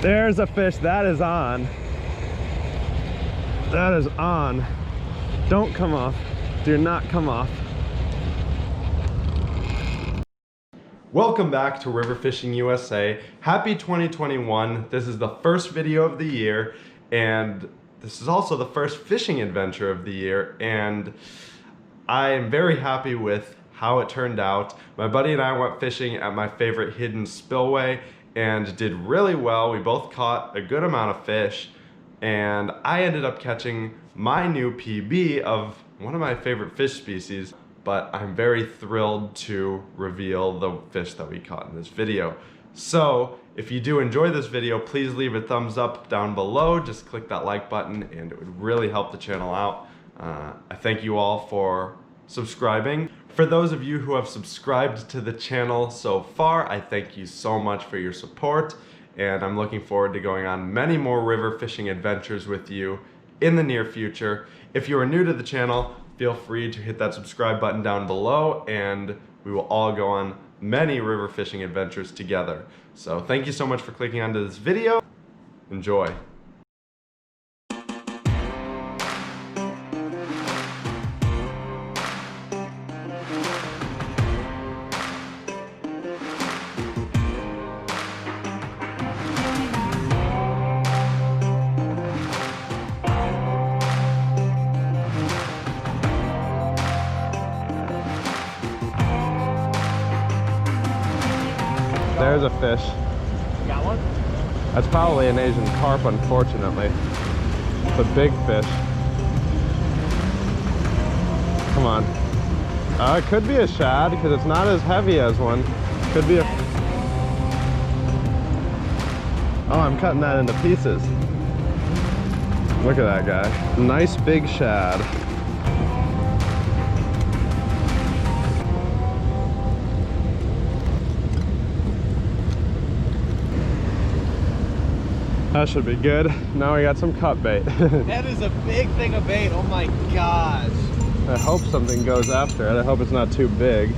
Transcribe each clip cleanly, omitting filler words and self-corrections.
There's a fish. That is on. That is on. Don't come off. Do not come off. Welcome back to River Fishing USA. Happy 2021. This is the first video of the year, and this is also the first fishing adventure of the year, and I am very happy with how it turned out. My buddy and I went fishing at my favorite hidden spillway and did really well. We both caught a good amount of fish, and I ended up catching my new PB of one of my favorite fish species, but I'm very thrilled to reveal the fish that we caught in this video. So if you do enjoy this video, please leave a thumbs up down below. Just click that like button and it would really help the channel out. I thank you all for subscribing. For those of you who have subscribed to the channel so far, I thank you so much for your support, and I'm looking forward to going on many more river fishing adventures with you in the near future. If you are new to the channel, feel free to hit that subscribe button down below, and we will all go on many river fishing adventures together. So thank you so much for clicking onto this video. Enjoy. There's a fish. You got one? That's probably an Asian carp, unfortunately. It's a big fish. Come on. It could be a shad because it's not as heavy as one. Could be a... Oh, I'm cutting that into pieces. Look at that guy. Nice big shad. That should be good. Now we got some cut bait. That is a big thing of bait. Oh my gosh. I hope something goes after it. I hope it's not too big.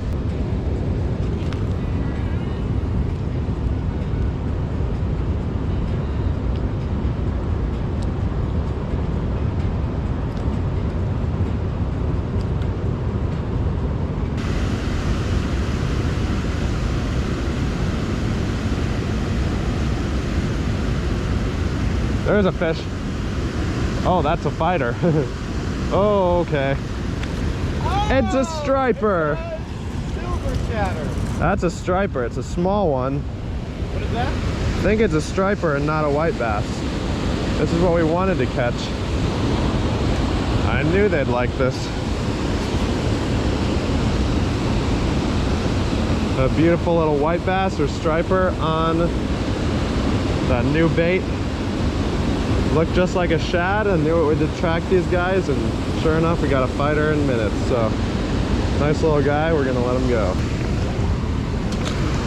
There's a fish. Oh, that's a fighter. Oh, okay. Oh, it's a striper. Silver chatter. That's a striper. It's a small one. What is that? I think it's a striper and not a white bass. This is what we wanted to catch. I knew they'd like this. A beautiful little white bass or striper on that new bait. Looked just like a shad and knew it would attract these guys, and sure enough we got a fighter in minutes. So nice little guy, we're gonna let him go.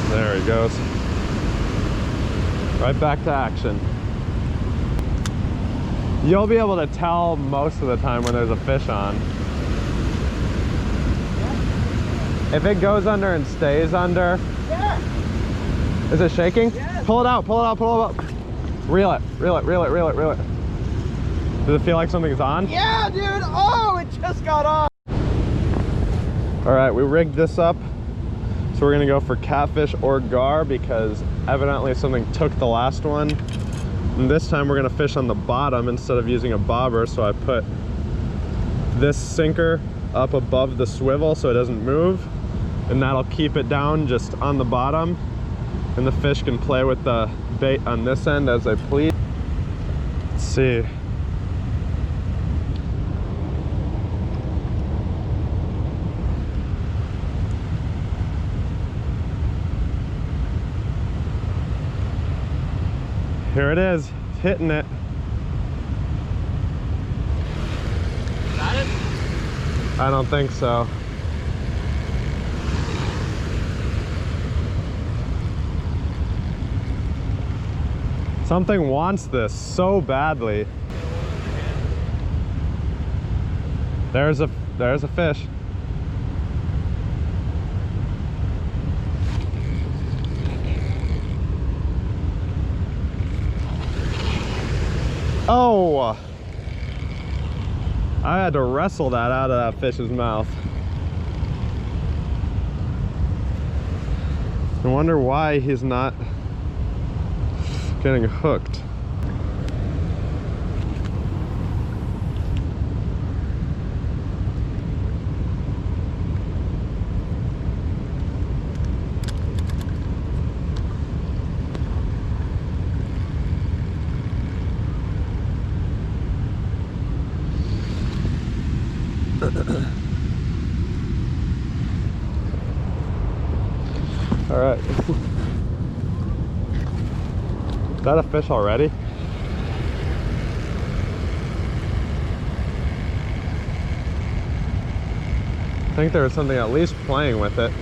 There he goes. Right back to action. You'll be able to tell most of the time when there's a fish on. If it goes under and stays under. Yeah. Is it shaking? Yes. Pull it out, pull it out, pull it out. Reel it, reel it, reel it, reel it, reel it. Does it feel like something's on? Yeah, dude. Oh, it just got on. All right, we rigged this up. So we're gonna go for catfish or gar because evidently something took the last one. And this time we're gonna fish on the bottom instead of using a bobber. So I put this sinker up above the swivel so it doesn't move. And that'll keep it down just on the bottom. And the fish can play with the bait on this end as they please. Let's see. Here it is, it's hitting it. Got it? I don't think so. Something wants this so badly. There's a fish. Oh! I had to wrestle that out of that fish's mouth. I wonder why he's not getting hooked. All right. Is that a fish already? I think there was something at least playing with it.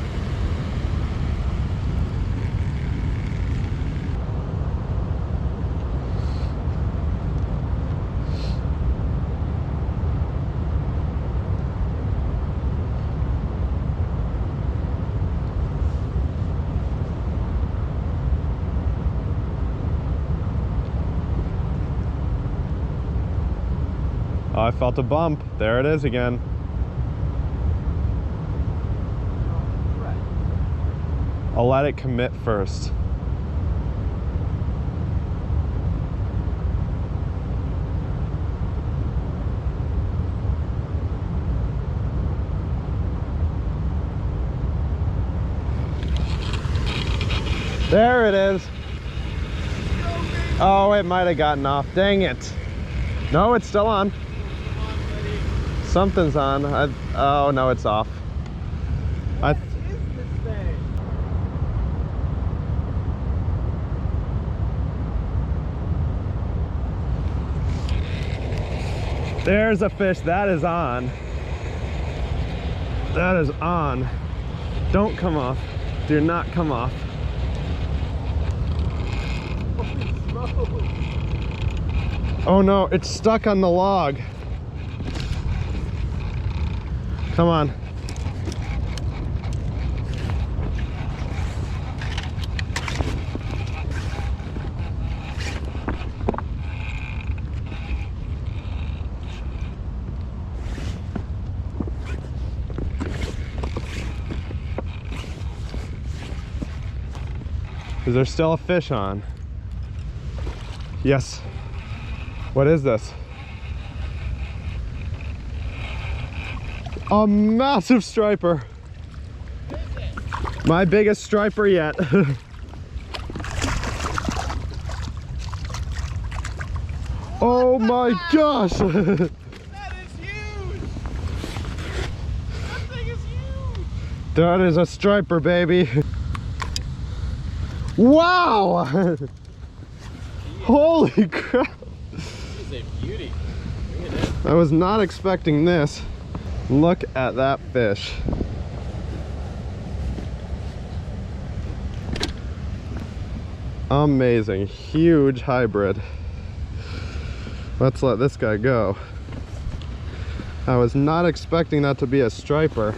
Oh, I felt a bump. There it is again. I'll let it commit first. There it is. Oh, it might have gotten off. Dang it. No, it's still on. Something's on. Oh no, it's off. What is this thing? There's a fish. That is on. That is on. Don't come off. Do not come off. Oh no, it's stuck on the log. Come on. Is there still a fish on? Yes. What is this? A massive striper. My biggest striper yet. Oh my gosh. That is huge. That thing is huge. That is a striper, baby. Wow. Holy crap. This is a beauty. Look at it. I was not expecting this. Look at that fish. Amazing, huge hybrid. Let's let this guy go. I was not expecting that to be a striper.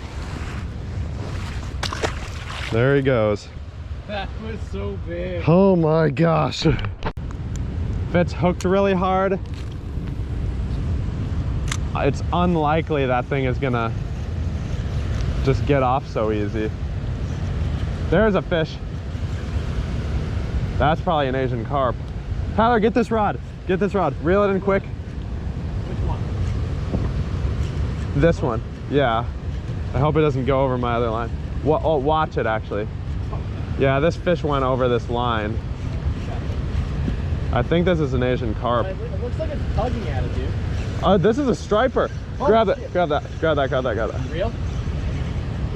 There he goes. That was so big. Oh my gosh. If it's hooked really hard, it's unlikely that thing is gonna just get off so easy. There's a fish. That's probably an Asian carp. Tyler, get this rod. Get this rod. Reel it in quick. Which one? This one. Yeah. I hope it doesn't go over my other line. Oh, watch it actually. Yeah, this fish went over this line. I think this is an Asian carp. It looks like it's tugging at it, dude. This is a striper. Oh, grab it. shit. Grab that. Grab that. Grab that. Grab that. Real?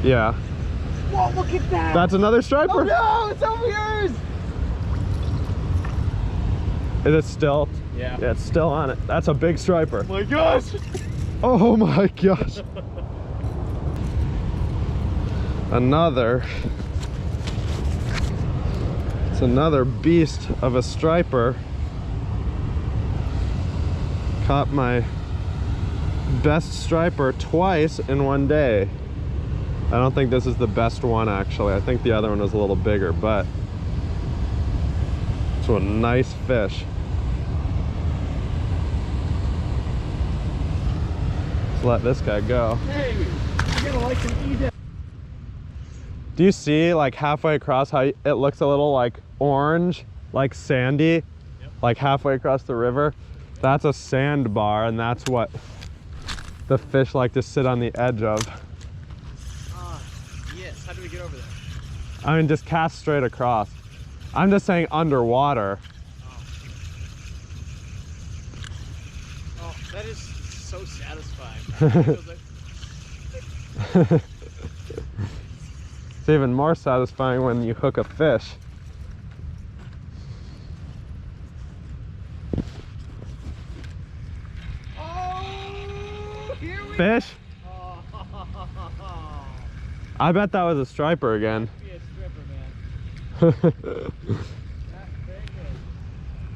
Yeah. Whoa, look at that. That's another striper. Oh no, it's over yours. Is it still? Yeah. Yeah, it's still on it. That's a big striper. Oh my gosh. Oh my gosh. Another. It's another beast of a striper. Caught my best striper twice in one day. I don't think this is the best one actually. I think the other one was a little bigger, but it's a nice fish. Let's let this guy go. Hey, you gotta like some HIDDEN. Do you see like halfway across how it looks a little like orange, like sandy, like halfway across the river? That's a sandbar, and that's what the fish like to sit on the edge of. Yes. How do we get over there? I mean, just cast straight across. I'm just saying underwater. Oh, that is so satisfying. It's even more satisfying when you hook a fish. Oh, here we Fish? Oh. I bet that was a striper again. Be a stripper, man. That thing is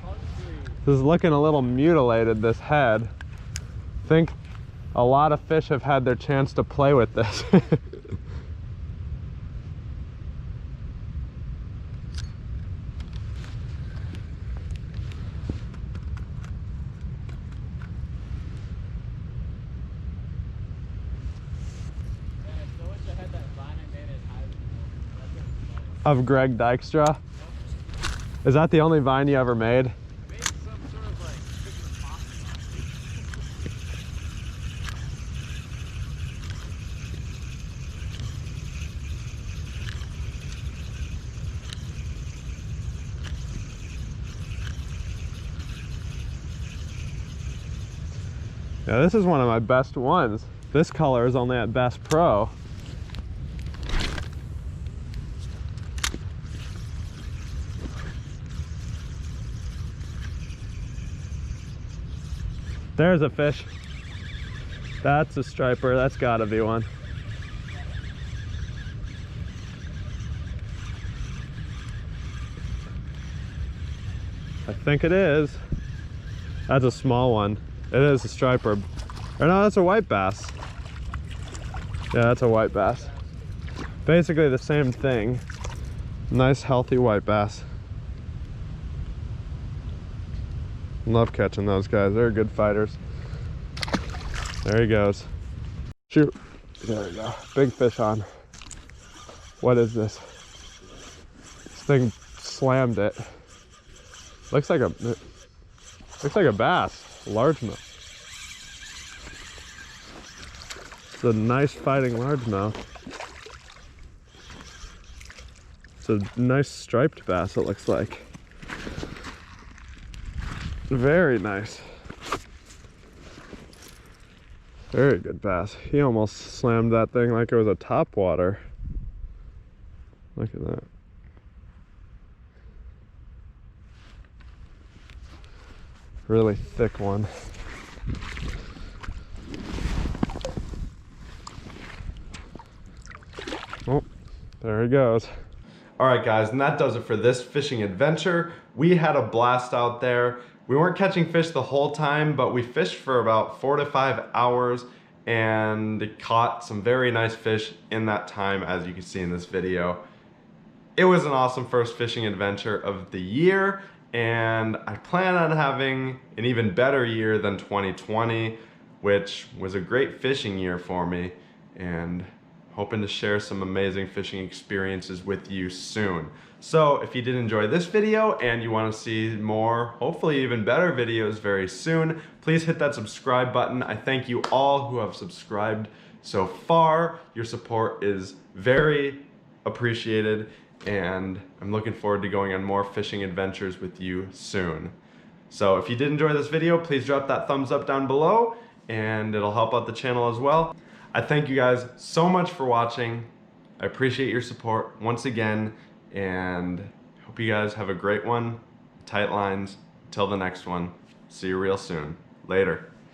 hungry. This is looking a little mutilated, this head. I think a lot of fish have had their chance to play with this. Of Greg Dykstra? Is that the only vine you ever made? Made some sort of like chicken pasta. Yeah, this is one of my best ones. This color is only at Bass Pro. There's a fish. That's a striper. That's gotta be one. I think it is. That's a small one. It is a striper. Or no, that's a white bass. Yeah, that's a white bass. Basically the same thing. Nice healthy white bass. Love catching those guys. They're good fighters. There he goes. Shoot. There we go. Big fish on. What is this? This thing slammed it. Looks like a bass. Largemouth. It's a nice fighting largemouth. It's a nice striped bass, it looks like. Very nice. Very good bass. He almost slammed that thing like it was a topwater. Look at that. Really thick one. Oh, there he goes. All right, guys, and that does it for this fishing adventure. We had a blast out there. We weren't catching fish the whole time, but we fished for about 4 to 5 hours and caught some very nice fish in that time, as you can see in this video. It was an awesome first fishing adventure of the year, and I plan on having an even better year than 2020, which was a great fishing year for me, and hoping to share some amazing fishing experiences with you soon. So if you did enjoy this video and you want to see more, hopefully even better videos very soon, please hit that subscribe button. I thank you all who have subscribed so far. Your support is very appreciated, and I'm looking forward to going on more fishing adventures with you soon. So if you did enjoy this video, please drop that thumbs up down below, and it'll help out the channel as well. I thank you guys so much for watching. I appreciate your support once again, and hope you guys have a great one. Tight lines. Till the next one. See you real soon. Later.